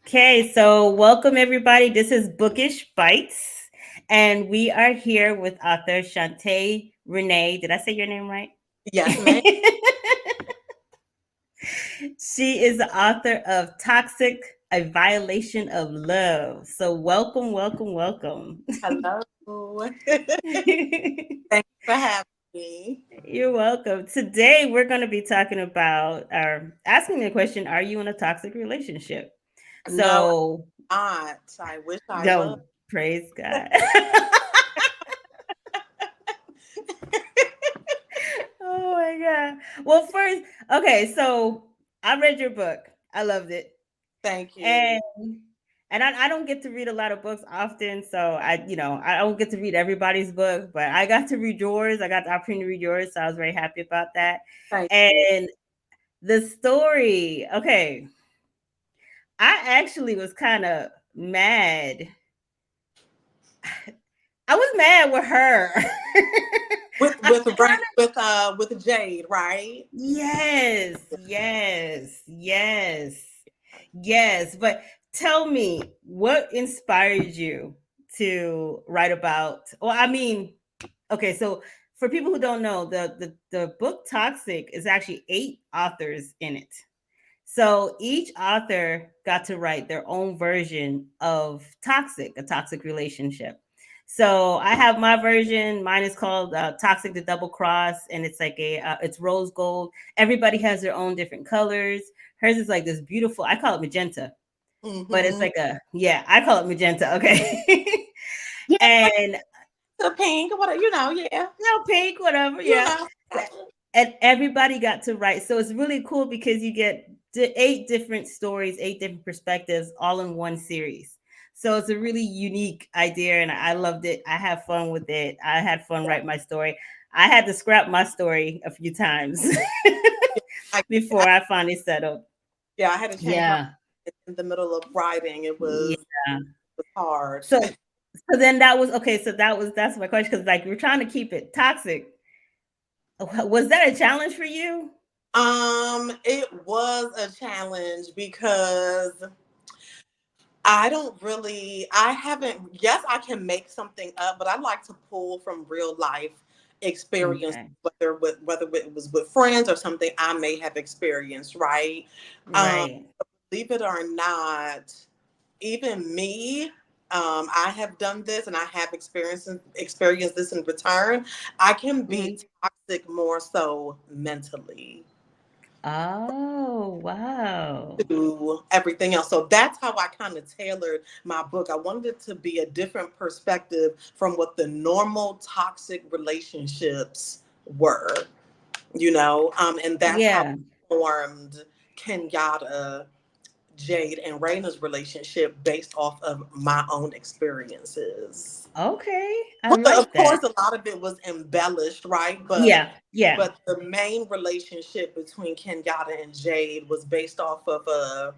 Okay, so welcome everybody. This is Bookish Bites, and we are here with author Shantae Renee. Did I say your name right? Yes, ma'am. She is the author of Toxic, a Violation of Love. So welcome, welcome, welcome. Hello. Thanks for having me. You're welcome. Today we're going to be talking about or asking the question, are you in a toxic relationship? No, So, I'm not. I wish I was. no, praise God. Oh my god. Well, first, okay, so I read your book. I loved it. Thank And you. I don't get to read a lot of books often, so I don't get to read everybody's book, but I got to read yours. I got the opportunity to read yours, so I was very happy about that. Thank you. And the story, okay, I actually was kind of mad. I was mad with her. With I with kind of with Jade, right? yes, yes, yes. Yes, but tell me what inspired you to write about well, I mean, okay, so for people who don't know, the book Toxic is actually 8 authors in it. So each author got to write their own version of toxic, a toxic relationship. So I have my version. Mine is called Toxic the Double Cross, and it's like it's rose gold. Everybody has their own different colors. Hers is like this beautiful. I call it magenta, but it's Mm-hmm. like a yeah. I call it magenta. Okay, Yeah, and the pink, what yeah. pink, whatever. You Yeah, know. Gotcha. and everybody got to write. So it's really cool because you get 8 different stories, 8 different perspectives, all in one series. So it's a really unique idea, and I loved it. I had fun with it. I had fun Yeah. writing my story. I had to scrap my story a few times Yeah. I, before I finally settled. yeah, I had to change my Yeah, in the middle of writing. yeah. It was hard. So then that was okay. So that's my question because like we're trying to keep it toxic. Was that a challenge for you? It was a challenge because I haven't, yes, I can make something up, but I like to pull from real life experience, Okay, whether it was with friends or something I may have experienced, right? Um, right. Believe it or not, even me, I have done this and I have experienced this in return. I can be Mhm. toxic more so mentally Oh, wow. to everything else. So that's how I kind of tailored my book. I wanted it to be a different perspective from what the normal toxic relationships were, and that's how Yeah. I formed Kenyatta, Jade, and Raina's relationship based off of my own experiences. Okay. I Well, of like that. course, a lot of it was embellished, right? Yeah. Yeah. But the main relationship between Kenyatta and Jade was based off of a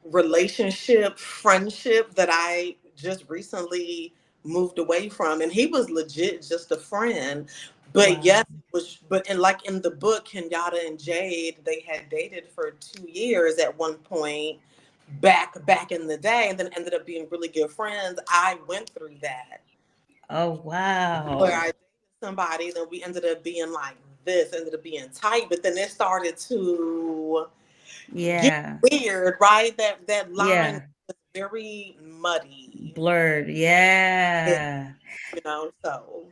relationship, friendship that I just recently moved away from. And he was legit just a friend. But Wow. yes, it was, but in the book, Kenyatta and Jade, they had dated for 2 years at one point back in the day, and then ended up being really good friends. I went through that Oh, where wow. I dated somebody, then we ended up being like this, ended up being tight, but then it started to get Yeah. weird, right? That line Yeah. was very muddy, Blurred. yeah, Yeah. so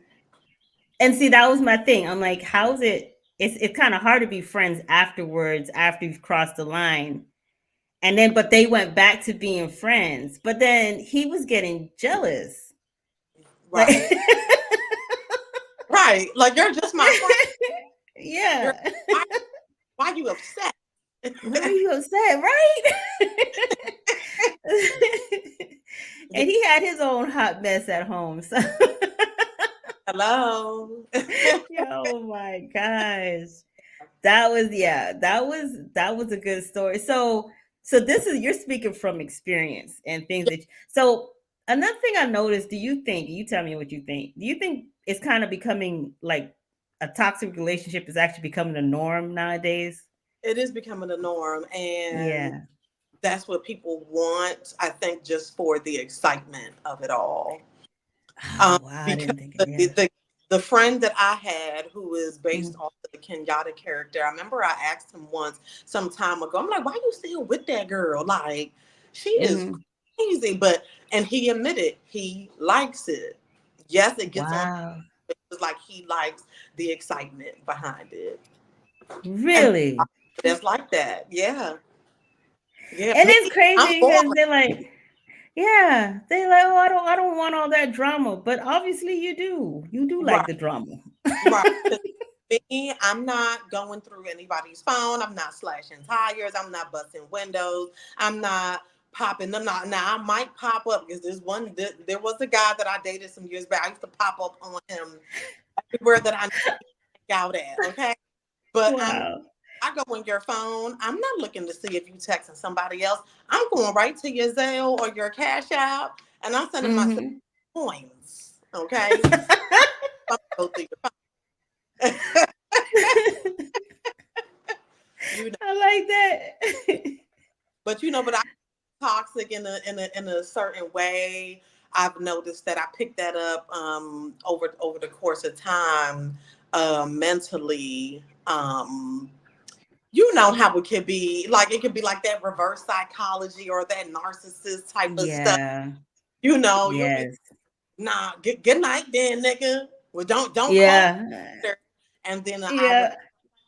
And see, that was my thing. I'm like, how's it? It's kind of hard to be friends afterwards after you've crossed the line. And then, but they went back to being friends. But then he was getting jealous. Like, right, right. Like you're just my friend. You're yeah. why why you upset? Why are you upset, right? And he had his own hot mess at home. So, Hello. oh my gosh, that was yeah, that was a good story. So this is you're speaking from experience and things that. So another thing I noticed. Do you think? You tell me what you think. Do you think it's kind of becoming like a toxic relationship is actually becoming a norm nowadays? It is becoming a norm, and Yeah. that's what people want, I think, just for the excitement of it all. Oh wow, I Because didn't think it. the, Yeah. the, the, the friend that I had who is based Mm-hmm. off the Kenyatta character, I remember I asked him once some time ago, I'm like, why you still with that girl? Like, she is Mm-hmm. crazy. And he admitted he likes it. Yes, it gets on. Wow. It's like he likes the excitement behind it. And Really? that's like that. Yeah. Yeah. And Me, it's I'm crazy boring. because they're like, yeah, they like, oh, I don't want all that drama, but obviously you do. You do like Right. the drama. Right. 'Cause me, I'm not going through anybody's phone. I'm not slashing tires. I'm not busting windows. I'm not popping them. Not now. I might pop up because there was a guy that I dated some years back. I used to pop up on him everywhere that I hang out at. Okay, but Wow. I go in your phone. I'm not looking to see if you texting somebody else. I'm going right to your Zelle or your Cash App, and I'm sending myself Hmm. coins. Okay, I'm gonna go through your phone. you know, I like that. but I toxic in a certain way. I've noticed that I picked that up over the course of time mentally. You know how it could be like it could be like that reverse psychology or that narcissist type of stuff. Yeah. You know, you'll be Yes. nah, good night then, nigga. Well, don't call me Yeah. later. And then an hour, Yeah.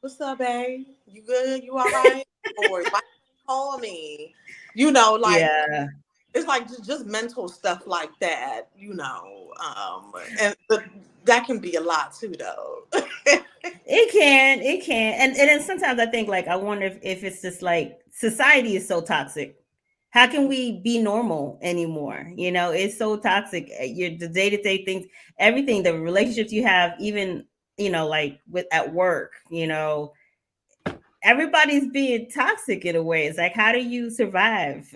what's up, babe? You good? You all right? Or why you call me? You know, like Yeah. it's like just mental stuff like that, you know. But that can be a lot too, though. It can. And then sometimes I think like I wonder if it's just like society is so toxic. How can we be normal anymore? It's so toxic. Your the day-to-day things, everything, the relationships you have, even, like with at work, everybody's being toxic in a way. It's like, how do you survive?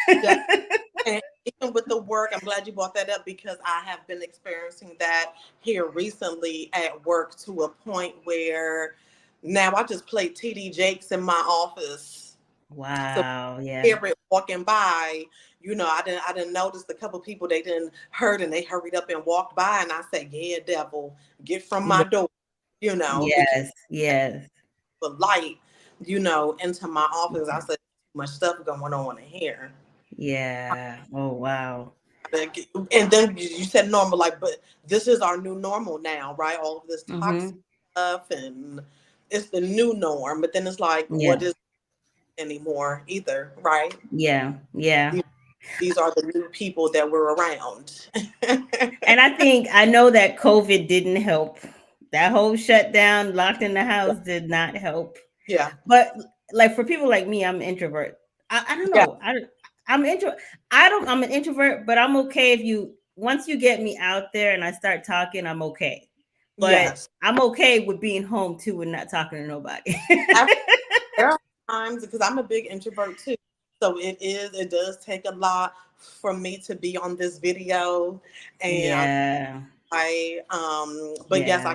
Yeah, and even with the work, I'm glad you brought that up because I have been experiencing that here recently at work to a point where now I just play TD Jakes in my office. So Wow. Yeah. hear it walking by, you know, I didn't notice a couple people they didn't heard and they hurried up and walked by and I said, yeah, devil, get from my Yeah. door, you know, because Yes. Yes. the light, you know, into my office. I said, too much stuff going on in here. Yeah. Oh wow. And then you said normal, like, but this is our new normal now, right? All of this toxic Mm-hmm. stuff and it's the new norm. But then it's like, what Yeah. is it anymore either, right? Yeah. Yeah. These are the new people that were around. And I know that COVID didn't help. That whole shutdown, locked in the house, did not help. Yeah. But like for people like me, I'm an introvert. I don't Yeah. know. I'm intro. I don't. I'm an introvert, but I'm okay if you once you get me out there and I start talking, I'm okay. But Yes. I'm okay with being home too and not talking to nobody. I, there are times because I'm a big introvert too. So it does take a lot for me to be on this video. And Yeah. but yes, I Yeah.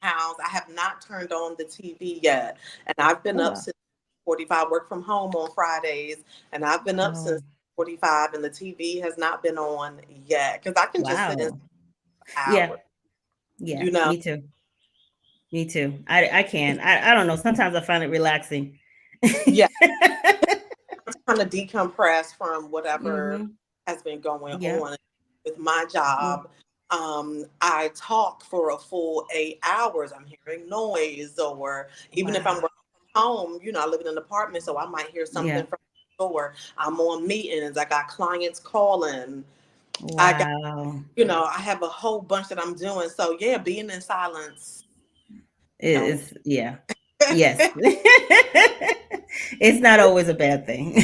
house. I have not turned on the TV yet. And I've been Oh up wow. since 45, work from home on Fridays. And I've been up Oh since 45 and the TV has not been on yet. Because I can just sit in wow. Yeah. hours, Yeah. you know. Me too. Me too. I can. I don't know. Sometimes I find it relaxing. Yeah, kind of decompress from whatever Mhm. has been going Yeah. on with my Yeah. job. I talk for a full 8 hours. I'm hearing noise, or even if I'm Wow. working from home, you know, I live in an apartment, so I might hear Yeah. something from the door. I'm on meetings. I got clients calling. I got, Wow. you know, I have a whole bunch that I'm doing. So yeah, being in silence. No. Yeah. Yes. It's not always a bad thing.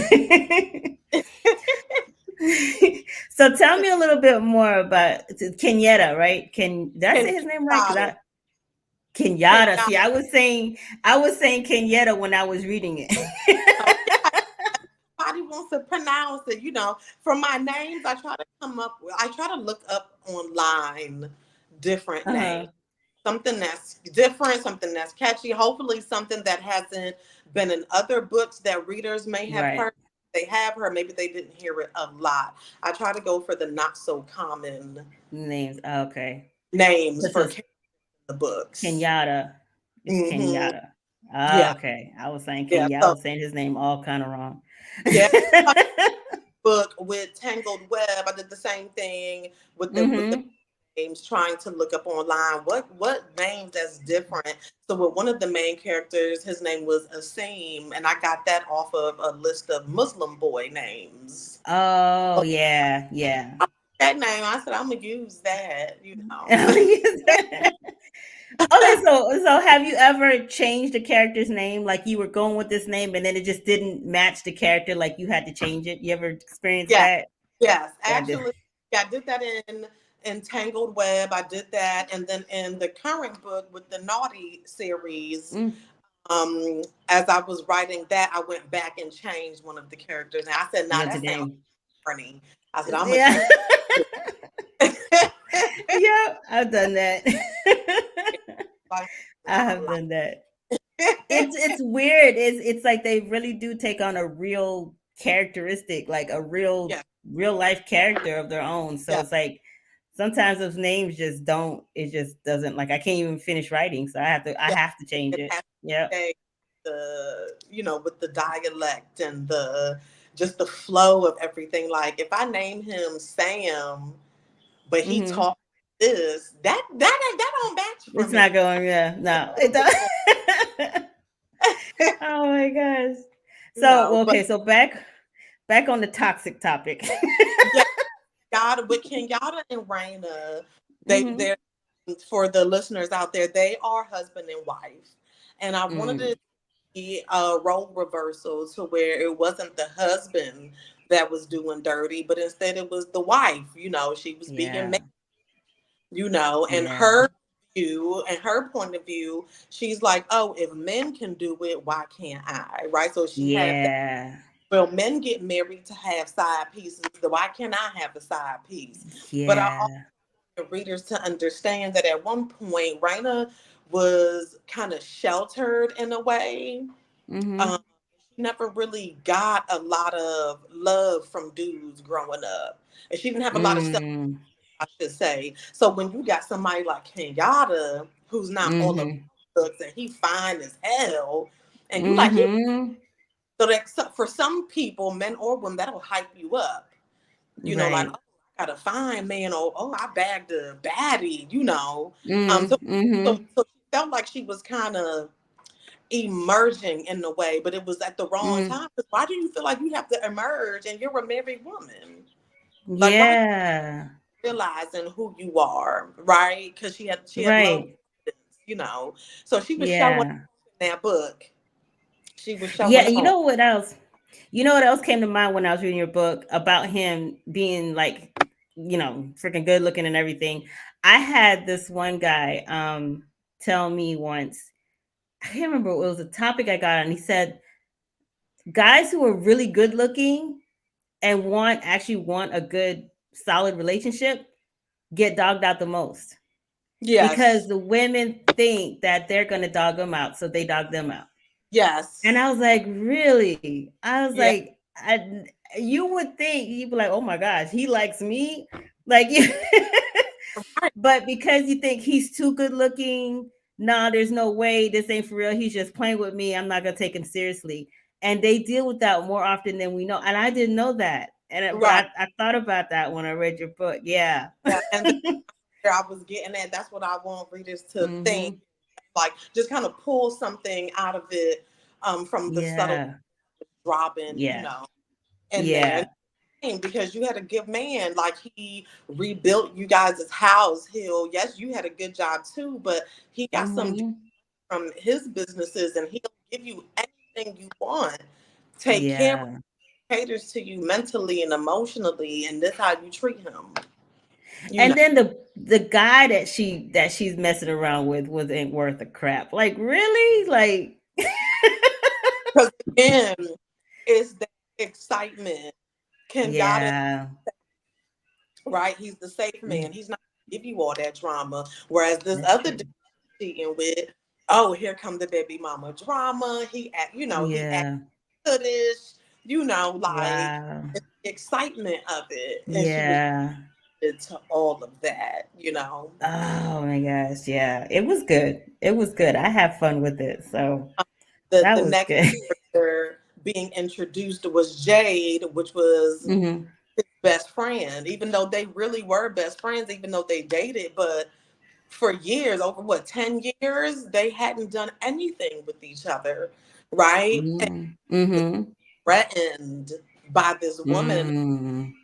So tell me a little bit more about Kenyatta, right? Did I say his name right? Because Kenyatta. I Kenyatta. Kenyatta. See, I was saying Kenyatta when I was reading it. Oh, yeah. Everybody wants to pronounce it. You know, from my names, I try to look up online different names. Uh-huh. Something that's different, something that's catchy, hopefully something that hasn't been in other books that readers may have Right. heard they have her, maybe they didn't hear it a lot. I try to go for the not so common Names. Okay. names So for it's the books. Kenyatta. It's Hmm. Kenyatta. Yeah, Okay. I was saying yeah. Kenya. I So was saying his name all kind of wrong. yeah, book with Tangled Web. I did the same thing with the Mm-hmm. names, trying to look up online what names that's different. So with one of the main characters, his name was Asim, and I got that off of a list of Muslim boy names. Oh yeah, yeah. That name, I said I'm gonna use that, you know. Okay, so have you ever changed a character's name? Like you were going with this name and then it just didn't match the character, like you had to change it? You ever experienced Yeah, that? yes, Yeah, I did. actually, yeah, I did that in Tangled Web. I did that, and then in the current book with the Naughty series, Mm, as I was writing that, I went back and changed one of the characters, and I said, "Nah, yeah, the that sounds name. funny." I said, "I'm gonna Yeah. change." Yeah, I've done that. Like, I I don't have like. done that. It's weird. It's like they really do take on a real characteristic, like a Yeah, real life character of their own. So yeah. it's like sometimes those names just don't. It just doesn't, like I can't even finish writing, so I Yeah, have to change it it. has Yep. to stay with the dialect and the just the flow of everything. Like if I name him Sam, but he Hmm. talks this, that don't match for It's me. not going. Yeah, no, it don't. Oh my gosh. So well, But okay, so back on the toxic topic. yeah, Yada, but Kenyatta and Raina, Hmm. they're for the listeners out there, they are husband and wife, and I wanted Mm, to be a role reversal to where it wasn't the husband that was doing dirty, but instead it was the wife. She was being, yeah, and yeah, her view and her point of view, she's like, oh, if men can do it, why can't I? Right? So she had that. yeah, Well, men get married to have side pieces, so why can't I have a side piece? But I yeah. readers to understand that at one point Raina was kind of sheltered in a way. Um, Mhm. she never really got a lot of love from dudes growing up, and she didn't have a lot of self, Mm. I should say. So when you got somebody like Kenyatta, who's not all of Mhm. looks and he fine as hell, and you like he, Mhm. so that for some people, men or women, that'll hype you up. Like, Right. oh, I got a fine man, or oh, I bagged a baddie. So, Mm. Mhm. so she felt like she was kind of emerging in a way, but it was at the wrong Mm. time. 'Cause why do you feel like you have to emerge and you're a married woman? Like, why Yeah. realizing who you are, right? Because she had low Right. confidence. So she was showing Yeah. in that book. She was Yeah, showing and you off. know what else? You know what else came to mind when I was reading your book about him being like, freaking good looking and everything. I had this one guy tell me once, I can't remember, it was a topic I got on. He said guys who are really good looking and actually want a good solid relationship get dogged out the most because Yes, the women think that they're going to dog them out, so they dog them out. And I yes, was like, really? I was yeah, like, you would think you'd be like, oh my gosh, he likes me, like, right, but because you think he's too good looking, nah, there's no way, this ain't for real. He's just playing with me. I'm not gonna take him seriously. And they deal with that more often than we know. And I didn't know that. But right, I thought about that when I read your book. Yeah. yeah. And where I was getting at, that's what I want readers to think, Hmm. like just kind of pull something out of it, from the subtle Yeah. dropping, Yeah. in there. Yeah. And because you had a good man, like he rebuilt you guys' house. Yes, you had a good job too, but he got some Hmm. from his businesses, and he'll give you anything you want. Take care of, Yeah. caters to you mentally and emotionally, and this how you treat him. You know, And then the guy that she's messing around with wasn't worth a crap. Like, really? Like, because again, it's that excitement. Kenyatta, yeah. right? He's the safe man. Mm, He's not gonna give you all that drama. Whereas this that's other true. dude cheating with, oh, here come the baby mama drama. He act Yeah. goodish. like Wow. the excitement of it. And she was Yeah. into all of that. Oh my gosh, yeah. It was good. It was good. I had fun with it. So The that was next good. character being introduced was Jade, which was Hmm. his best friend, even though they really were best friends, even though they dated, but for years, over what, 10 years, they hadn't done anything with each other, right? And Mm. Hmm. threatened by this woman. Mm.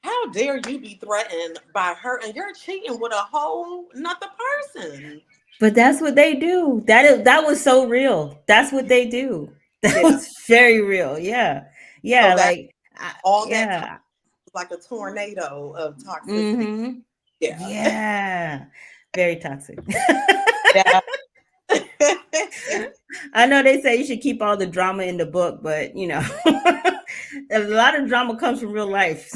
How dare you be threatened by her and you're cheating with a whole another person? But that's what they do. That was so real. That's what they do. That Yeah. was very real. Yeah. So Yeah, that like all that time yeah. was like a tornado of toxicity. Mhm. Yeah. Yeah. Very toxic. Yeah. I know they say you should keep all the drama in the book, but a lot of drama comes from real life.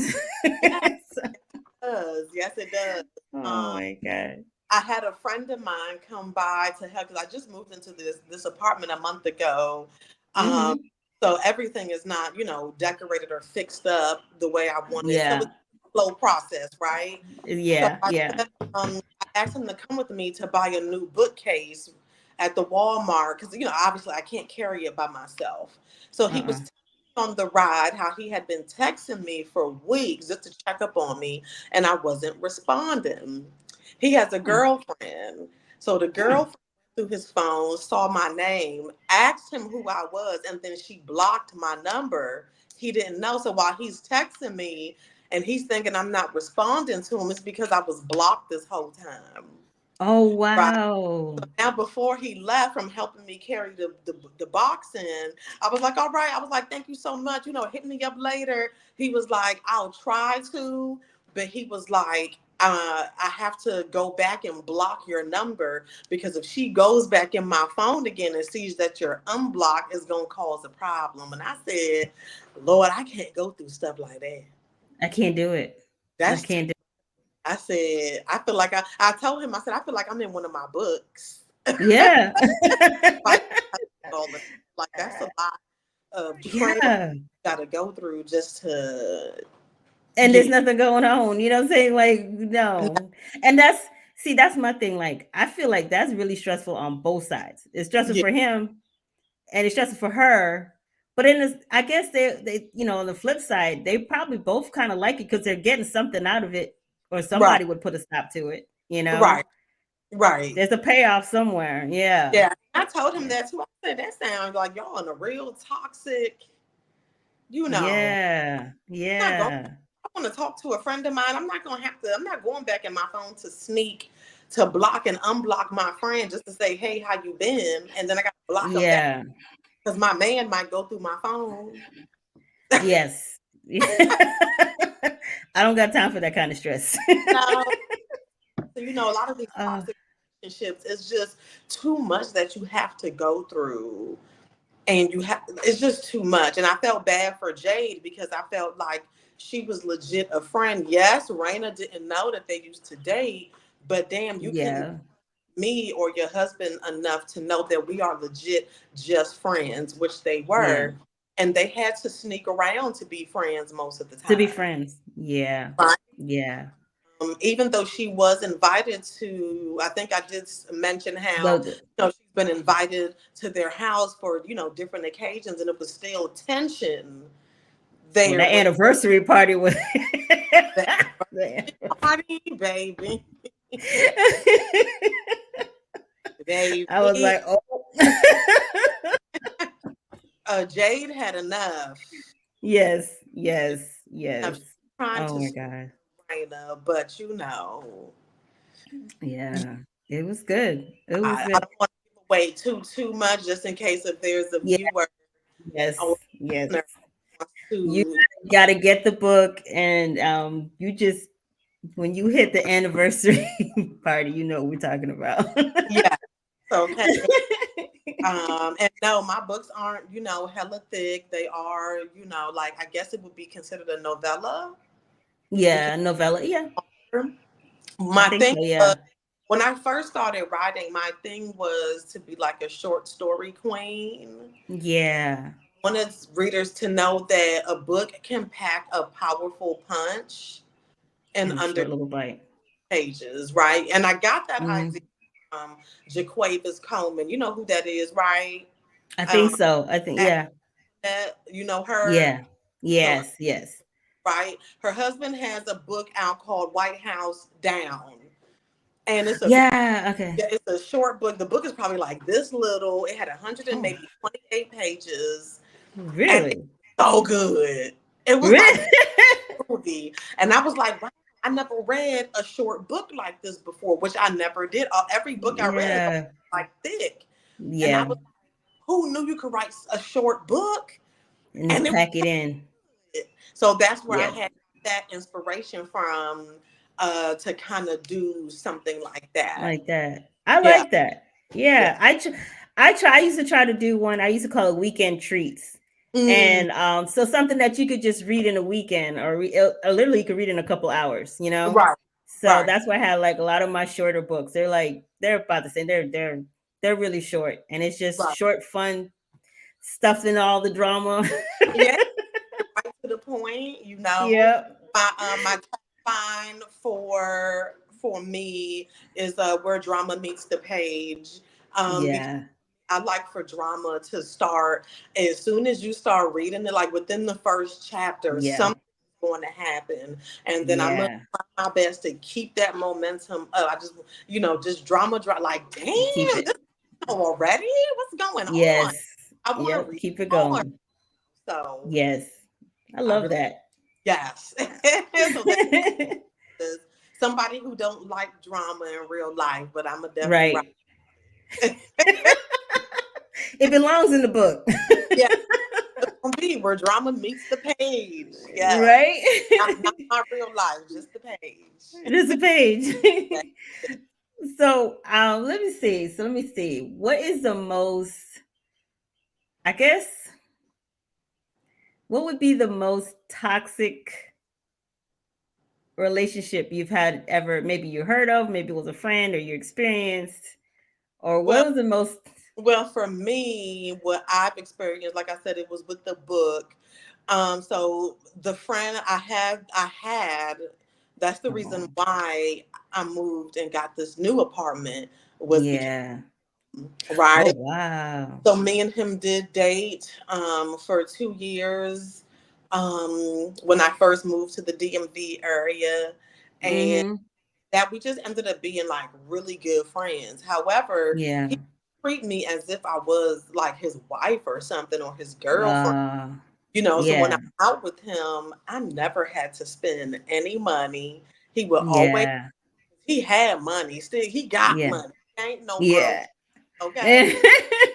Yeah, it does. Yes, it does. Oh Um, my god. I had a friend of mine come by to help because I just moved into this apartment a month ago. Um, Mhm. so everything is not, decorated or fixed up the way I wanted. So it's Yeah. a slow process, right? So Yeah. Yeah. I asked him to come with me to buy a new bookcase at the Walmart because obviously I can't carry it by myself. So he Uh-uh. was on the ride how he had been texting me for weeks just to check up on me, and I wasn't responding. He has a Hmm. girlfriend, so the Hmm. girlfriend through his phone saw my name, asked him who I was, and then she blocked my number. He didn't know, so while he's texting me and he's thinking I'm not responding to him, it's because I was blocked this whole time. Oh Right. wow. Now, before he left from helping me carry the box in, I was like, all right. I was like, thank you so much. Hit me up later. He was like, I'll try to, but he was like, I have to go back and block your number because if she goes back in my phone again and sees that you're unblocked, it's going to cause a problem. And I said, Lord, I can't go through stuff like that. I can't do it. I That's, can't do I said, I feel like I told him, I said, I feel like I'm in one of my books. Yeah. Like, all the like that's a lot of trauma you Yeah. gotta go through just to And there's get nothing going on. You know what I'm saying? Like, no. And that's my thing. Like, I feel like that's really stressful on both sides. It's stressful yeah, for him and it's stressful for her. But in this, I guess on the flip side, they probably both kind of like it because they're getting something out of it, or right, somebody would put a stop to it. right, right. There's a payoff somewhere. Yeah. Yeah. I told him that too. I said that sounds like y'all in a real toxic, you know. Yeah. I'm not going Yeah. I want to talk to a friend of mine. I'm not going back in my phone to sneak to block and unblock my friend just to say, hey, how you been? And then I gotta block them back Yeah. because my man might go through my phone. Yes. I don't got time for that kind of stress. No. So, a lot of these uh, toxic relationships is just too much that you have to go through. And it's just too much. And I felt bad for Jade because I felt like she was legit a friend. Yes, Raina didn't know that they used to date, but damn, you couldn't yeah. me or your husband enough to know that we are legit just friends, which they Yeah. were. And they had to sneak around to be friends most of the To be time. friends. Yeah. Right. Yeah. Even though she was invited to, I think I did mention how The she's been invited to their house for different occasions, and it was still tension well, there that with anniversary party was the party, baby, I was baby. like, oh. Jade had enough. Yes, yes, Of yes. trying Oh to my screw god. Raina, but Yeah. It was good. It was I good. don't want to give away too much, just in case if there's a Yeah, viewer or yes, yes. listener wants You to. gotta get the book and you just when you hit the anniversary party, you know what we're talking about. Yeah, okay. And no, my books aren't, hella thick. They are, like I guess it would be considered a novella because Yeah, novella. Yeah, I my think thing so. Yeah. was when I first started writing, my thing was to be like a short story queen. Yeah. wanted readers to know that a book can pack a powerful punch in In a under short little bite. pages, right? And I got that idea Hmm. from Jaquavis Coleman. You know who that is, right? I Um, think so. I think, that, yeah. you know her. Yeah. So, Yes, yes. right, her husband has a book out called White House Down, and Yeah, okay. it's a short book. The book is probably like this little. It had 100 and Oh, maybe 28 pages, and it's really? so good. It was like Really? a movie, and I was like, wow, I never read a short book like this before, which I never did. Every book I read is Yeah. like thick, and I Yeah. was, who knew you could write a short book? And And just it was pack it in. good. So that's where I Yeah. had that inspiration from, to kind of do something like that. Like that. I Yeah, like that. yeah. Yeah. I used to try to do one. I used to call it weekend treats. Mm, And so something that you could just read in a weekend or literally you could read in a couple hours, you know? right, So right, that's why I had like a lot of my shorter books. They're about the same. They're really short and it's just right. short fun stuff in all the drama. Yeah, right to the point. You know, Yeah. my tagline for me is where drama meets the page. Because Yeah. I like for drama to start as soon as you start reading it, like within the first chapter, Yeah. something's going to happen, and then I'm gonna Yeah. try my best to keep that momentum up. I just, just drama, like, Keep damn, it. this already? What's going on? Yes. I want to Yep. read Keep it more. going. So Yes. I I love really, that. yes. So that is somebody who don't like drama in real life, but I'm a definitely Right. right. It belongs in the book. Yeah, it's gonna be where drama meets the page. Yes, Right? not my real life, just the page. It is a page. Yeah. So let me see. So let me see. What is the most, I guess, what would be the most toxic relationship you've had ever, maybe you heard of, maybe it was a friend or you experienced, or Well, what was the most for me, what I've experienced, like I said, it was with the book. So the friend I had, that's the reason oh, why I moved and got this new apartment was because, yeah. Oh right. wow. So me and him did date for 2 years when I first moved to the DMV area, and Mm-hmm. that we just ended up being like really good friends. However, Yeah. he treated me as if I was like his wife or something or his girlfriend. Uh So when yeah. I'm out with him, I never had to spend any money. He would always, Yeah. he had money, still he got Yeah. money. He ain't no broke, Yeah. okay?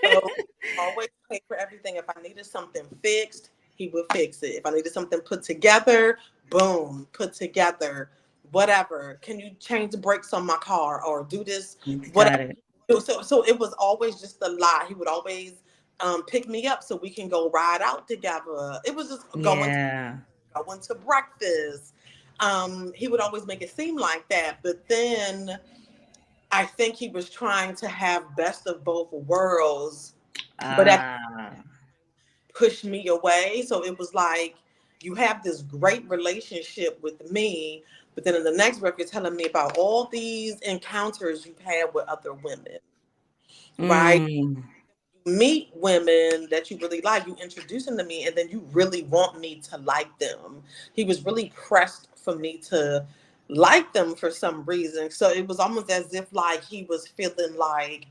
So always pay for everything. If I needed something fixed, he would fix it. If I needed something put together, boom, put together. Whatever. Can you change the brakes on my car or do this? Whatever. Got it. So it was always just a lot. He would always pick me up so we can go ride out together. It was just Yeah. going to breakfast. He would always make it seem like that, but then I think he was trying to have best of both worlds, but at Ah. pushed me away. So it was like, you have this great relationship with me, but then in the next book, you're telling me about all these encounters you've had with other women, right? Mm. You meet women that you really like, you introduce them to me, and then you really want me to like them. He was really pressed for me to like them for some reason. So it was almost as if like he was feeling like,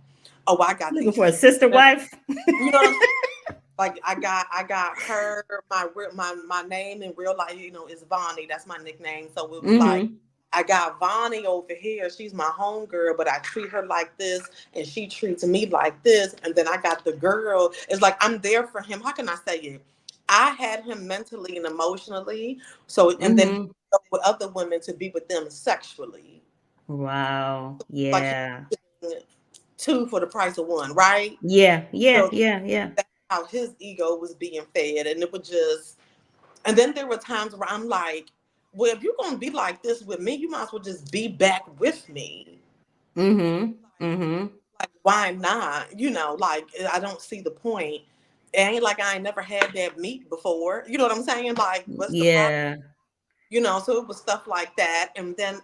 oh, I got Looking these for a sister friends. wife? You know what I'm saying? Like I got her, my name in real life, is Vonnie. That's my nickname. So it was like, Mm-hmm. I got Vonnie over here. She's my homegirl, but I treat her like this, and she treats me like this. And then I got the girl. It's like I'm there for him. How can I say it? I had him mentally and emotionally. So and then he Mm-hmm. up with other women to be with them sexually. Wow. Like he Yeah. was getting two for the price of one, right? Yeah. Yeah. So Yeah. Yeah. that's how his ego was being fed, and it would just. And then there were times where I'm like, well, if you're gonna be like this with me, you might as well just be back with me. Mm-hmm. Mm-hmm. Like, why not? Like I don't see the point. It ain't like I ain't never had that meat before. You know what I'm saying? Like, what's the problem? Yeah. So it was stuff like that. And then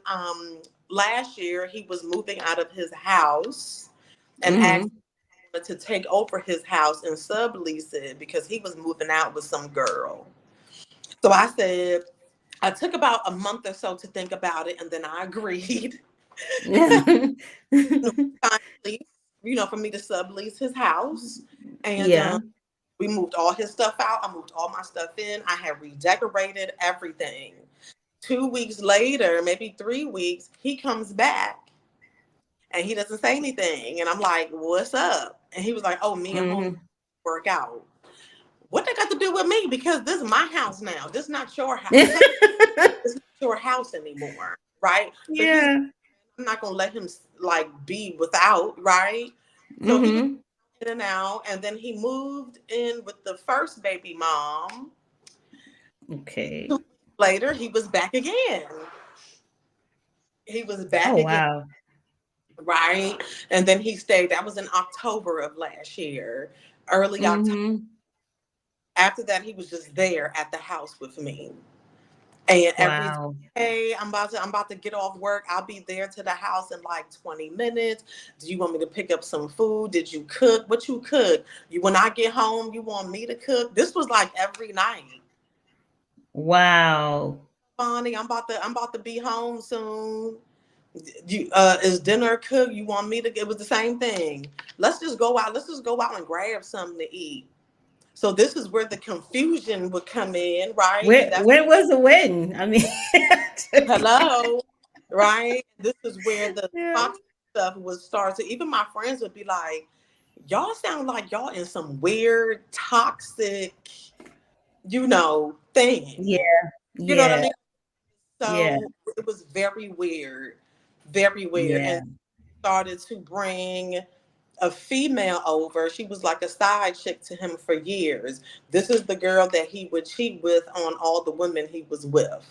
last year he was moving out of his house and asked Mhm. me to take over his house and sublease it because he was moving out with some girl. So I said, I took about a month or so to think about it, and then I agreed. Yeah. Kindly, for me to sublease his house. And Yeah. we moved all his stuff out. I moved all my stuff in. I had redecorated everything. 2 weeks later, maybe 3 weeks, he comes back and he doesn't say anything. And I'm like, what's up? And he was like, oh, me and home Mhm. work out. What they got to do with me? Because this is my house now. This is not your house. It's not your house anymore, right? But he's Yeah. I'm not gonna let him like be without, right? So he was Mhm. in and out, and then he moved in with the first baby mom. Okay. 2 weeks later, he was back again. He was back Oh, again, wow. right? And then he stayed. That was in October of last year, early October. Mhm. After that, he was just there at the house with me. And every Wow. hey, I'm about to get off work. I'll be there to the house in like 20 minutes. Do you want me to pick up some food? Did you cook? What you cook? You when I get home, you want me to cook? This was like every night. Wow. Bonnie, I'm about to be home soon. You is dinner cooked? You want me to it was the same thing. Let's just go out. Let's just go out and grab something to eat. So this is where the confusion would come in, right? And Where that's when was the wedding? I mean, hello, right? This is where the yeah. toxic stuff would start. So even my friends would be like, y'all sound like y'all in some weird, toxic, thing. Yeah. You know what I Yeah. mean? Yeah. So it was very weird. Yeah. And started to bring a female over. She was like a side chick to him for years. This is the girl that he would cheat with on all the women he was with.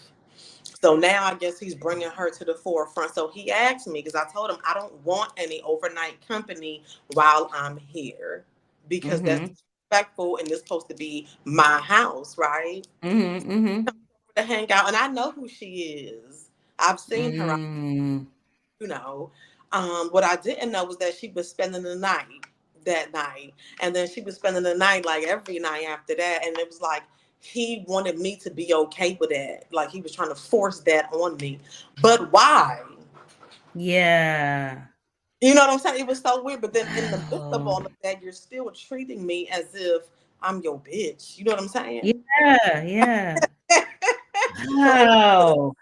So now I guess he's bringing her to the forefront. So he asked me because I told him I don't want any overnight company while I'm here because that's Mhm. disrespectful and it's supposed to be my house, right? Mhm. Mhm. To hang out, and I know who she is. I've seen her, Mm. you know. What I didn't know was that she was spending the night that night, and then she was spending the night like every night after that, and it was like he wanted me to be okay with that. Like he was trying to force that on me, but why? Yeah. You know what I'm saying? It was so weird. But then in the midst of Wow. all of that, you're still treating me as if I'm your bitch. You know what I'm saying? Yeah. Yeah. So Wow.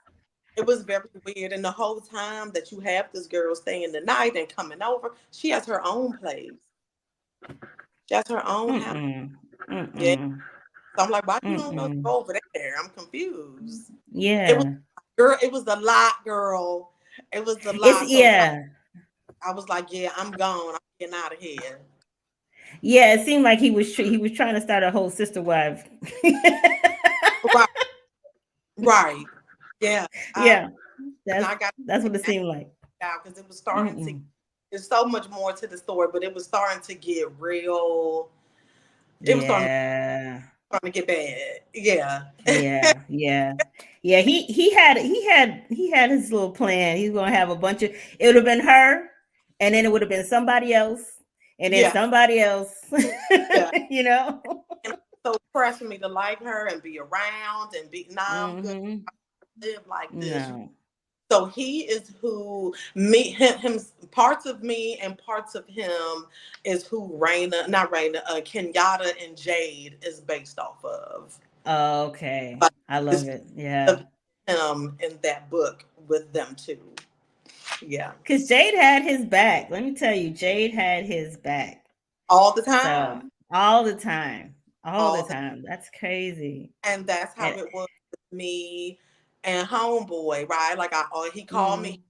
it was very weird. And the whole time that you have this girl staying the night and coming over, she has her own place. She has her own house. Mm-mm. Yeah. Mm-mm. So I'm like, why you don't go Mm-mm. over there? I'm confused. It was Yeah. girl, it was a lot, girl. It was a It's lot. So yeah. I was like, yeah, I'm gone. I'm getting out of here. Yeah, it seemed like he was trying to start a whole sister wife. Right, right. Yeah. Yeah. And That's I got that's what it seemed like. out because it was starting to Mm-mm. there's so much more to the story, but it was starting to get real. It was Yeah. starting to get bad. Yeah. Yeah, yeah. Yeah, he had his little plan. He was gonna have a bunch of it would have been her, and then it would have been somebody else, and then Yeah. somebody else. Yeah. you know? And so pressed for me to like her and be around and be nah, I'm good. Mm-hmm. Live like this. No. So he is who me him parts of me and parts of him is who Raina, not Raina, Kenyatta and Jade is based off of. Okay. Like I this love it. Yeah. of him in that book with them too. Yeah. Because Jade had his back. Let me tell you, Jade had his back. All the So time. all the time. All the All the time. That's crazy. and that's how And it was with me and homeboy, right? Like I or he called me mm,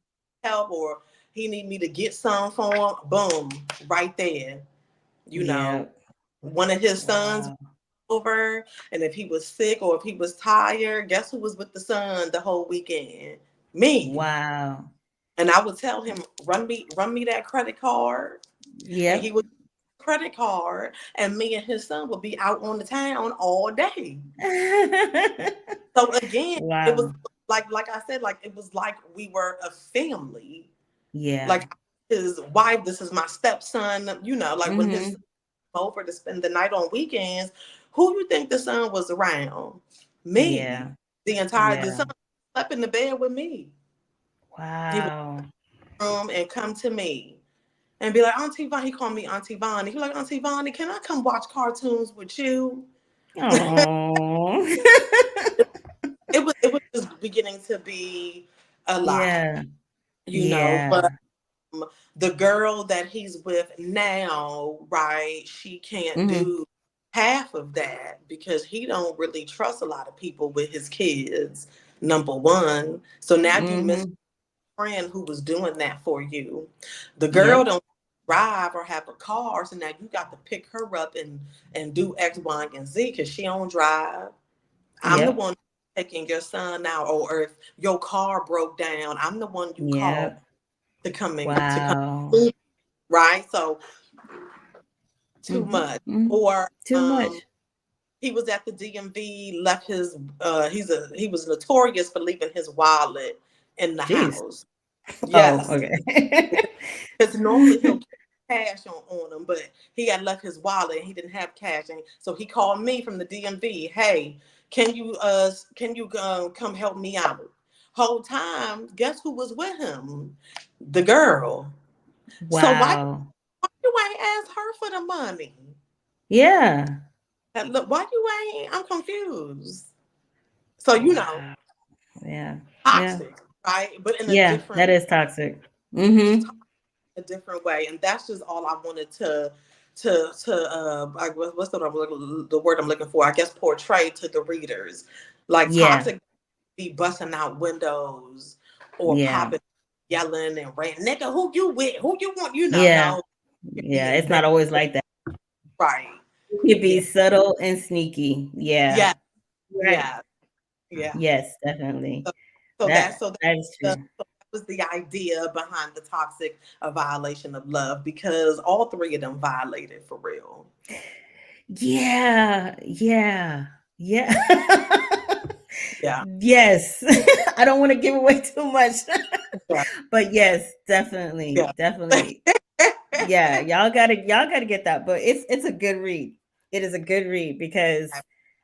help or he need me to get some for him. Boom, right there. You yeah. know, one of his sons Wow. over, and if he was sick or if he was tired, guess who was with the son the whole weekend? Me. Wow. And I would tell him, run me that credit card, and he Yep. would credit card, and me and his son would be out on the town all day. So again, it was Wow. like I said, like it was like we were a family. Yeah. Like his wife, this is my stepson. Like when his Mhm. son came over to spend the night on weekends, who you think the son was around? Me. Yeah. The Yeah. son slept in the bed with me. He would Wow. room and come to me and be like, Auntie Vaughn. He called me Auntie Vaughn. He was like, Auntie Vaughn, can I come watch cartoons with you? Oh. It was just beginning to be a lot, Yeah. but Yeah. the girl that he's with now, right, she can't Mhm. do half of that because he don't really trust a lot of people with his kids, number one. So now you miss Mhm. a friend who was doing that for you. The girl Yep. don't drive or have a car, so now you got to pick her up and do X, Y, and Z because she don't drive. I'm the Yep. one taking your son out, or if your car broke down, I'm the one you call Yep. to come, Wow. right? So too Mhm. much. Mhm. Or Too much. he was at the DMV, left his he was notorious for leaving his wallet in the Jeez. house. Oh, Yes. okay. Because normally he'll carry cash on him, but he had left his wallet and he didn't have cash. And so he called me from the DMV. Hey, can you come help me out? Whole time, guess who was with him? The girl. So Wow. why you ain't ask her for the money? Yeah. Look, why you ain't? I'm confused. So Wow. Yeah. Yeah. toxic, right? But in a Yeah. That different, is toxic. Mhm. a different way, and that's just all I wanted to what's the word I'm looking for? I guess portray to the readers, like Yeah. toxic be busting out windows or Yeah. popping, yelling and ranting, nigga, who you with? Who you want? Yeah. No, Yeah. being It's very not always like that. right. It could be Yeah, subtle and sneaky. Yeah. yeah, Right. yeah, yeah. Yes, definitely. So, so That that so that, that is so true. that was the idea behind the toxic a violation of love because all three of them violated for real. Yeah. Yeah. Yeah. Yeah, Yes. I don't wanna give away too much. yeah, But yes, definitely, yeah. definitely. Yeah, y'all gotta get that book. It's a good read. It is a good read because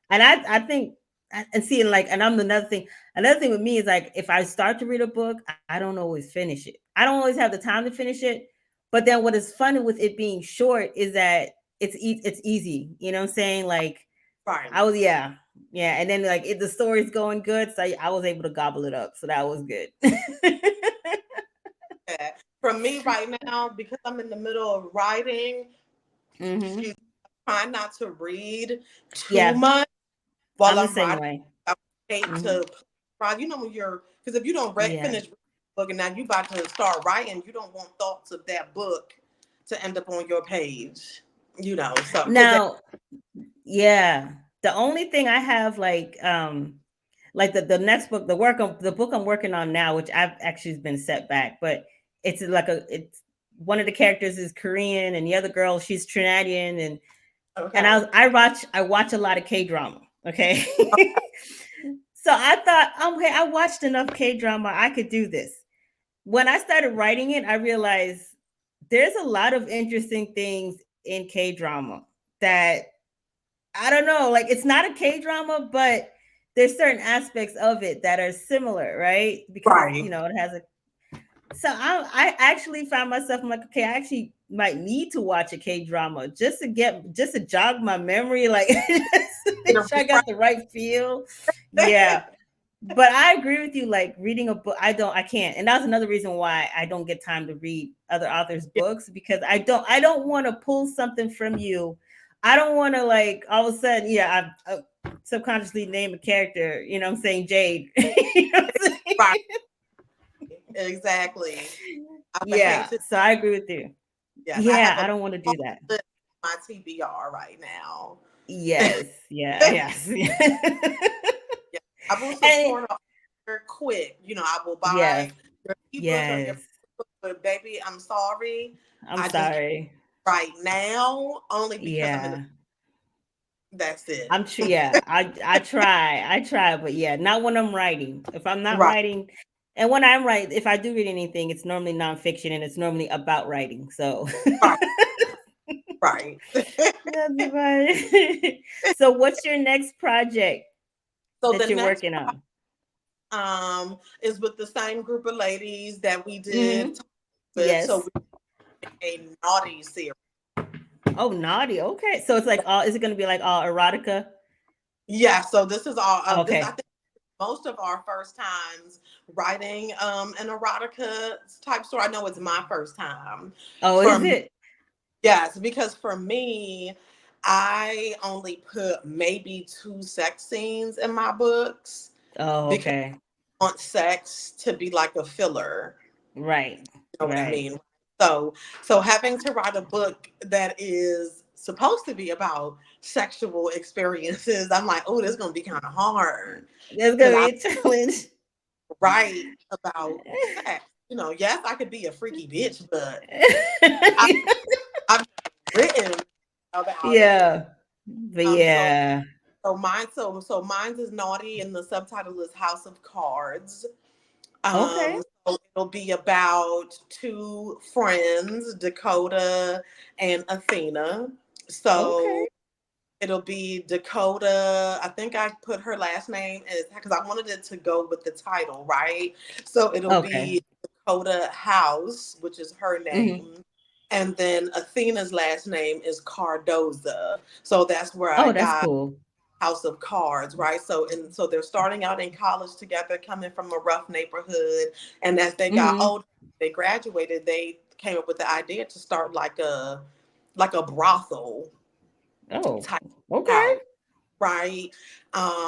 and I think and see and like and I'm another thing with me is like if I start to read a book, I don't always finish it. I don't always have the time to finish it. But then what is funny with it being short is that it's easy. You know what I'm saying? Like Right. I was yeah. Yeah, and then like the story's going good, so I was able to gobble it up. So that was good. Yeah. For me right now, because I'm in the middle of writing, Mhm. excuse me, trying not to read too Yeah, much while I'm the I'm same writing. way. I hate Mhm. to write. When you're because if you don't Yeah. finish reading the book and now you about to start writing, you don't want thoughts of that book to end up on your page. So because Now, yeah, the only thing I have like the next book, the book I'm working on now, which I've actually been set back, but it's one of the characters is Korean and the other girl she's Trinidadian and okay, I watch a lot of K drama. Okay. So I thought, okay, I watched enough K drama. I could do this. When I started writing it, I realized there's a lot of interesting things in K drama that I don't know, like it's not a K drama, but there's certain aspects of it that are similar, right? Because it's right. it has a so I actually found myself I'm like, okay, I actually might need to watch a K drama just to jog my memory, like just to make sure I got the right feel. Yeah. But I agree with you, like reading a book, I can't. And that's another reason why I don't get time to read other authors' Yeah, books because I don't want to pull something from you. I don't want to like all of a sudden, yeah, I subconsciously name a character, you know what I'm saying, Jade. You know what I'm right. saying? Exactly. I would hate Yeah, to. so I agree with you. Yes, I Yeah, have I a don't want to do long that. list on my TBR right now. Yes, yeah, yes. Yeah, I will And support her quick. I will buy yes, your ebook or your yes. book, but baby, I'm sorry. I'm I just can't sorry. right now, only because I'm in the, Yeah. that's it. I'm sure. Yeah, I try, but yeah, not when I'm writing. If I'm not Right, writing, and when I'm writing, if I do read anything, it's normally nonfiction, and it's normally about writing. So right, right. that's about it. So, what's your next project So the that you're next working on? is with the same group of ladies that we did Hmm. with. So Yes. we a naughty series. Oh, naughty. Okay, so it's like all. Is it going to be like all erotica? Yeah, so this is all this I Okay. think most of our first times writing an erotica type story. I know it's my first time. Oh, For is me, it? yes, because for me, I only put maybe two sex scenes in my books Oh, because okay. I want sex to be like a filler. Right. You know what I Right. mean? So so having to write a book that is supposed to be about sexual experiences, I'm like, oh, this is gonna be kind of hard That's because gonna I be a challenge. write about sex. You know, yes, I could be a freaky bitch, but I, I've written about it. Yeah. But So yeah. mine's is naughty, and the subtitle is House of Cards. Okay. So it'll be about two friends, Dakota and Athena. So Okay. it'll be Dakota. I think I put her last name as because I wanted it to go with the title, right? So it'll Okay. be Dakota House, which is her Hmm. name. And then Athena's last name is Cardoza. So that's where I Oh, that's got cool. House of Cards, right? So they're starting out in college together, coming from a rough neighborhood, and as they got Hmm. older, they graduated. They came up with the idea to start like a brothel Oh, type okay. house, right?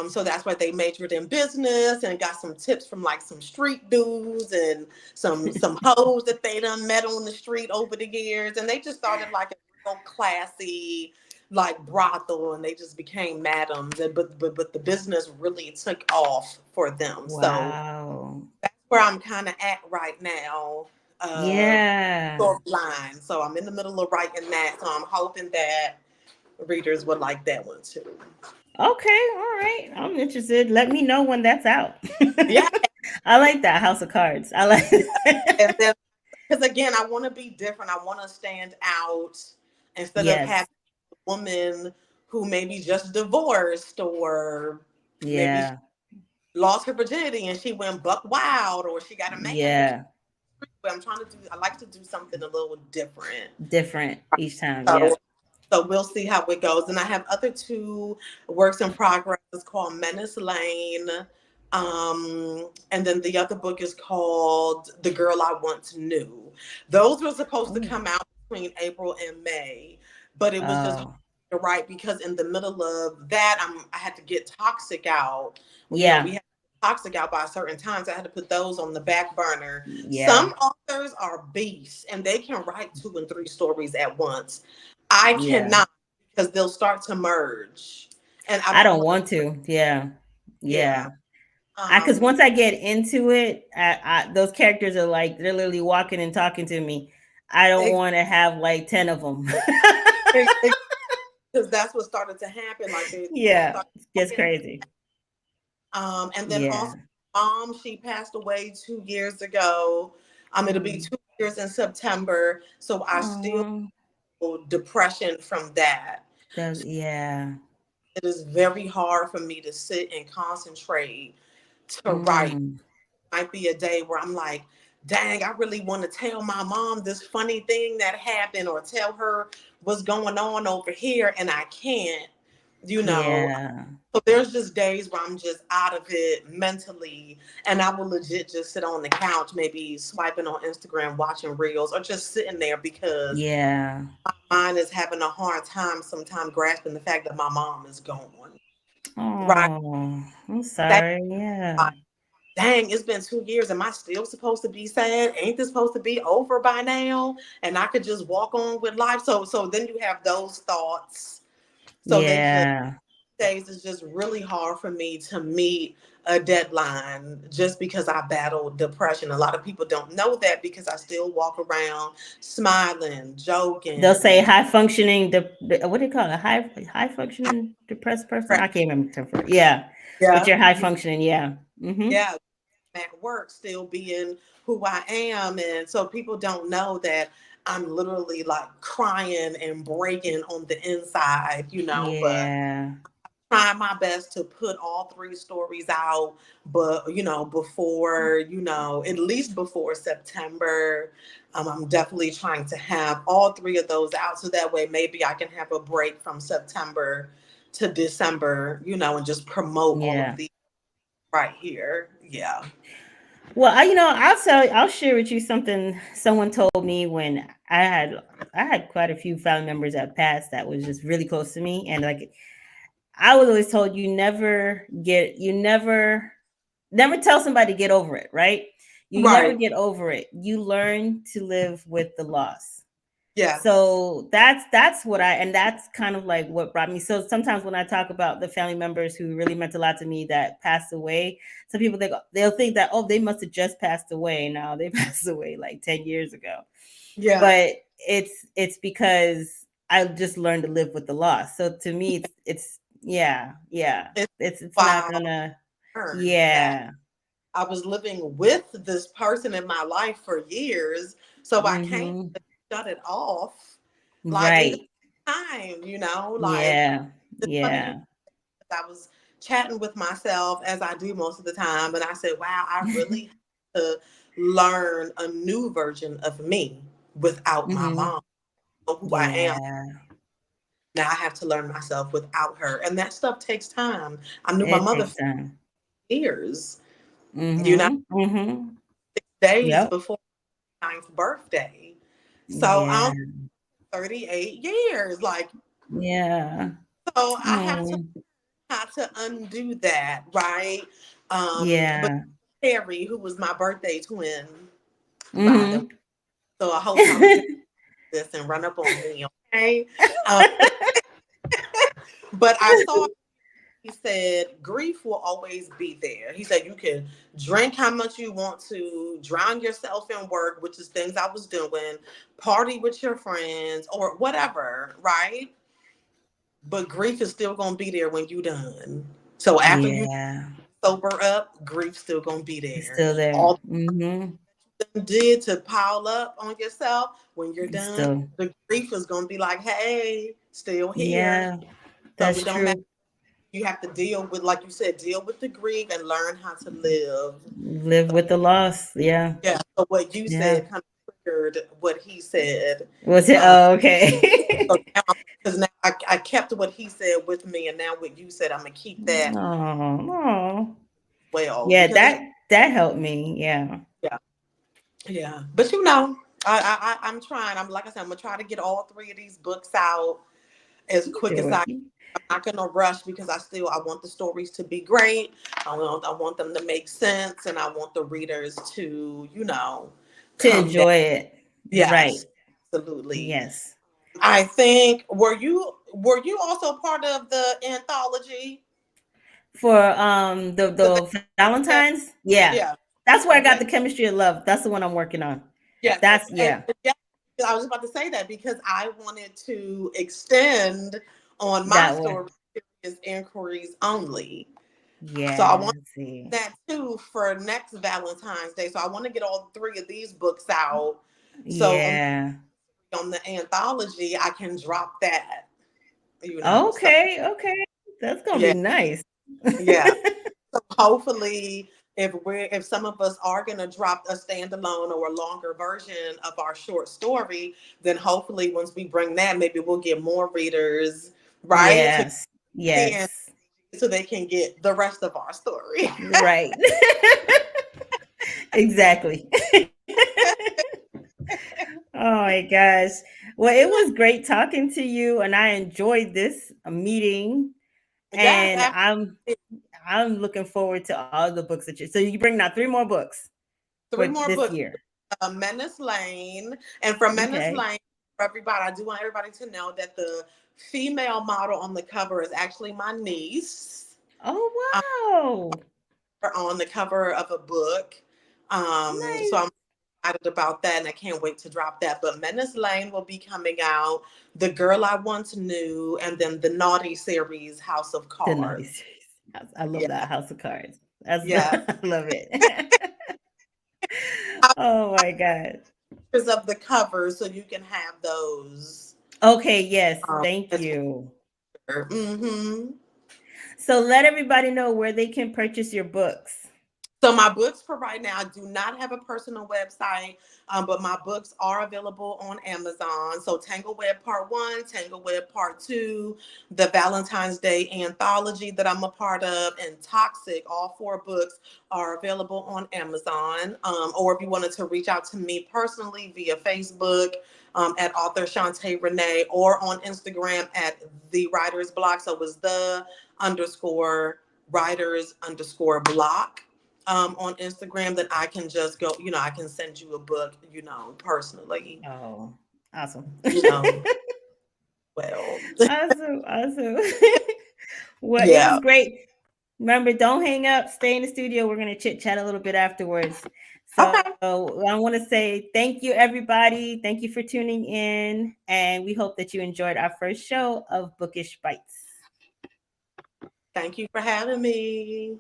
So that's why they majored in business and got some tips from like some street dudes and some hoes that they done met on the street over the years, and they just started like a real classy like brothel, and they just became madams. And but the business really took off for them. So Wow. that's where I'm kind of at right now. Uh, Yeah. Storyline. So I'm in the middle of writing that. So I'm hoping that readers would like that one too. Okay. All right. I'm interested. Let me know when that's out. Yeah, I like that House of Cards. I like and that. then because again, I want to be different. I want to stand out instead of having Yes. a woman who maybe just divorced or maybe Yeah. lost her virginity and she went buck wild or she got a man. But Yeah. I'm trying to do. I like to do something a little different. Different each time. So Yep. so we'll see how it goes. And I have other two works in progress. It's called Menace Lane. And then the other book is called The Girl I Once Knew. Those were supposed to Oh. come out between April and May, but it was just hard Oh. to write because in the middle of that, I had to get Toxic out. Well, you know, we Yeah. had Toxic out by a certain time, so I had to put those on the back burner. Yeah. Some authors are beasts and they can write two and three stories at once. I Yeah. cannot because they'll start to merge, and I I don't don't want to. want to. Yeah. Yeah. Yeah. I because Um. once I get into it, those characters are like they're literally walking and talking to me. I don't want to have like 10 of them. Because that's what started to happen. Like they Yeah. started It gets talking. crazy. And then Yeah. also, mom, she passed away 2 years ago. It'll be Mm. 2 years in September. So I still Oh, feel depression from that. yeah. It is very hard for me to sit and concentrate to write. Mm. Might be a day where I'm like, dang, I really want to tell my mom this funny thing that happened or tell her what's going on over here, and I can't, you know. Yeah. So there's just days where I'm just out of it mentally, and I will legit just sit on the couch, maybe swiping on Instagram, watching reels, or just sitting there because Yeah. mine is having a hard time sometimes grasping the fact that my mom is gone. Right. Oh, I'm That sorry. Yeah. dang, it's been 2 years. Am I still supposed to be sad? Ain't this supposed to be over by now? And I could just walk on with life. So then you have those thoughts. So they just Yeah. days it's just really hard for me to meet a deadline just because I battle depression. A lot of people don't know that because I still walk around smiling, They'll say joking. high functioning, what do you call it? High functioning depressed person. I can't remember the term for it. Yeah, but Yeah. you're high functioning. Yeah. Mm-hmm. Yeah. At work, still being who I am. And so people don't know that I'm literally like crying and breaking on the inside, but Yeah. trying my best to put all three stories out, but before, at least before September. I'm definitely trying to have all three of those out so that way maybe I can have a break from September to December, and just promote all of Yeah. these right here. Yeah. Well, I'll share with you something someone told me when I had quite a few family members that passed that was just really close to me, and like I was always told, you never tell somebody to get over it, right? You never Right. get over it. You learn to live with the loss. Yes. So that's what and that's kind of like what brought me. So sometimes when I talk about the family members who really meant a lot to me that passed away, some people they'll think that, oh, they must have just passed away. No, they passed away like 10 years ago. Yeah. But it's because I just learned to live with the loss. So to me, it's yeah, yeah. It's It's not why gonna I learned that yeah. I was living with this person in my life for years, so I can't Mm-hmm. shut it off. Like even Right. time, like Yeah. it's funny you. Yeah. I was chatting with myself as I do most of the time, and I said, "Wow, I really have to learn a new version of me without my Mm-hmm. mom, who I am." Yeah. Now I have to learn myself without her, and that stuff takes time. I knew my It mother takes for time. years, you know, Mhm, mhm. days Yep. before my ninth birthday. So Yeah, I'm 38 years. Like, yeah. so I have to Mm, have to undo that, right? But yeah. Terry, who was my birthday twin, by the way, Mhm. so I hope Thomas did this and run up on me, okay? Um, but I saw he said grief will always be there. He said you can drink how much you want to, drown yourself in work, which is things I was doing, party with your friends or whatever, right? But grief is still gonna be there when you done. So after you Yeah. sober up, grief's still gonna be It's there. still there. All Mhm. you did to pile up on yourself, when you're It's done, still the grief is gonna be like, hey, still here. yeah, So that's it don't matter. true. You have to deal with, like you said, deal with the grief and learn how to live. Live with the loss. Yeah. Yeah. So what you Yeah. said kind of triggered what he said. Was it Um, oh, so okay. now, because now I kept what he said with me, and now what you said, I'm gonna keep that Oh, oh. well Yeah, because that helped me. Yeah. yeah, yeah. But I'm trying. I'm like I said, I'm gonna try to get all three of these books out as You quick do as it. I. I'm not gonna rush because I want the stories to be great. I want them to make sense, and I want the readers to To come back. enjoy it. Right. Yes, absolutely. Yes. I think were you also part of the anthology? For The the yeah, Valentines, yeah, yeah. that's where I got Okay. the chemistry of love. That's the one I'm working on. Yes. That's And yeah, yeah, I was about to say that because I wanted to extend on my that one. story is inquiries only. So I Yeah, want see, that too for next Valentine's Day. So I want to get all three of these books out. So yeah. on the anthology, I can drop that. So Okay, okay, that's gonna be yeah, nice. yeah. So hopefully, if some of us are gonna drop a standalone or a longer version of our short story, then hopefully once we bring that, maybe we'll get more readers, right? To Yes, the yes, so they can get the rest of our story. right. Exactly. Oh my gosh. Well, it was great talking to you, and I enjoyed this meeting. Yes, And I'm looking forward to all the books that you. So you bring out three more books for three more this books. year. Menace Lane, and from Menace Okay. Lane, for everybody, I do want everybody to know that the female model on the cover is actually my niece. Oh, wow. Her on the cover of a book. So I'm Nice. excited about that, and I can't wait to drop that. But Menace Lane will be coming out, The Girl I Once Knew, and then the Naughty series, House of The Naughty Cards. series. I love Yeah, that House of Cards. That's yeah. I love it. Oh my god. Pictures of the cover so you can have those Okay, yes, thank as you. well. Mm-hmm. So let everybody know where they can purchase your books. So my books for right now, I do not have a personal website, but my books are available on Amazon. So Tangleweb Part 1, Tangleweb Part 2, the Valentine's Day anthology that I'm a part of, and Toxic, all four books are available on Amazon. Or if you wanted to reach out to me personally via Facebook, at author Shantae Renee, or on Instagram at the writer's block. So it was the underscore writers underscore block, on Instagram, that I can just go, I can send you a book, personally, Oh, awesome. you know, well, Awesome, awesome. Well, it was yeah. great. Remember, don't hang up. Stay in the studio. We're going to chit chat a little bit afterwards. Okay. So I want to say thank you, everybody. Thank you for tuning in. And we hope that you enjoyed our first show of Bookish Bites. Thank you for having me.